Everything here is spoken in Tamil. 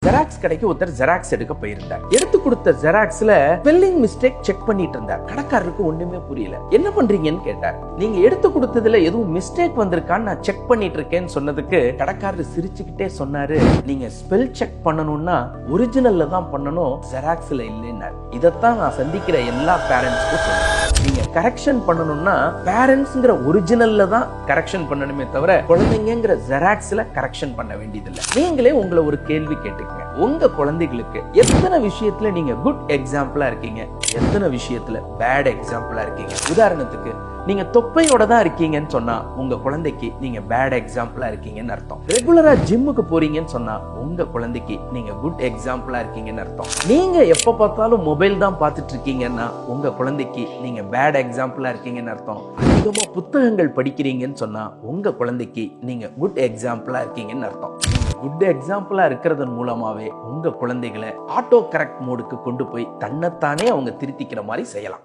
ஜெராக்ஸ் கடைக்கு ஒருத்தர் ஜெராக்ஸ் எடுக்க போயிருந்தார். எடுத்து கொடுத்த ஜெராக்ஸ்ல ஸ்பெல்லிங் மிஸ்டேக் செக் பண்ணிட்டு இருந்தார். கடைக்காரருக்கு ஒண்ணுமே புரியல. என்ன பண்றீங்கன்னு கேட்டார். நீங்க எடுத்து கொடுத்ததுல எதுவும் மிஸ்டேக் வந்திருக்கான்னு நான் செக் பண்ணிட்டு இருக்கேன்னு சொன்னதுக்கு கடைக்காரர் சிரிச்சுக்கிட்டே சொன்னாரு, நீங்க ஸ்பெல் செக் பண்ணணும்னா ஒரிஜினல்ல தான் பண்ணணும், ஜெராக்ஸ்ல இல்லைன்னாரு. இதைத்தான் நான் சந்திக்கிற எல்லா பேரண்ட்ஸ்க்கும் சொல்றேன். நீங்க கரெக்ஷன் பண்ணணும்னா பேரண்ட்ஸ்ங்கிற ஒரிஜினல்ல தான் கரெக்ஷன் பண்ணணுமே தவிர குழந்தைங்கிற ஜெராக்ஸ்ல கரெக்ஷன் பண்ண வேண்டியதில்லை. நீங்களே உங்களை ஒரு கேள்வி கேட்டுக்கங்க. உங்க குழந்தைகளுக்கு எத்தனை விஷயத்துல நீங்க குட் எக்ஸாம்பிளா இருக்கீங்க, எத்தனை விஷயத்துல பேட் எக்ஸாம்பிளா இருக்கீங்க? உதாரணத்துக்கு நீங்க தொப்பையோட தான் இருக்கீங்கன்னு சொன்னா உங்க குழந்தைக்கு நீங்க பேட் எக்ஸாம்பிளா இருக்கீங்கன்னு அர்த்தம். ரெகுலரா ஜிம்முக்கு போறீங்கன்னு சொன்னா உங்க குழந்தைக்கு நீங்க குட் எக்ஸாம்பிளா இருக்கீங்கன்னு அர்த்தம். நீங்க எப்ப பார்த்தாலும் மொபைல் தான் பார்த்துட்டு இருக்கீங்கன்னா உங்க குழந்தைக்கு நீங்க பேட் எக்ஸாம்பிளா இருக்கீங்கன்னு அர்த்தம். அதிகமா புத்தகங்கள் படிக்கிறீங்கன்னு சொன்னா உங்க குழந்தைக்கு நீங்க குட் எக்ஸாம்பிளா இருக்கீங்கன்னு அர்த்தம். குட் எக்ஸாம்பிளா இருக்கிறதன் மூலமாவே உங்க குழந்தைகளை ஆட்டோ கரெக்ட் மோடுக்கு கொண்டு போய் தன்னைத்தானே அவங்க திருத்திக்கிற மாதிரி செய்யலாம்.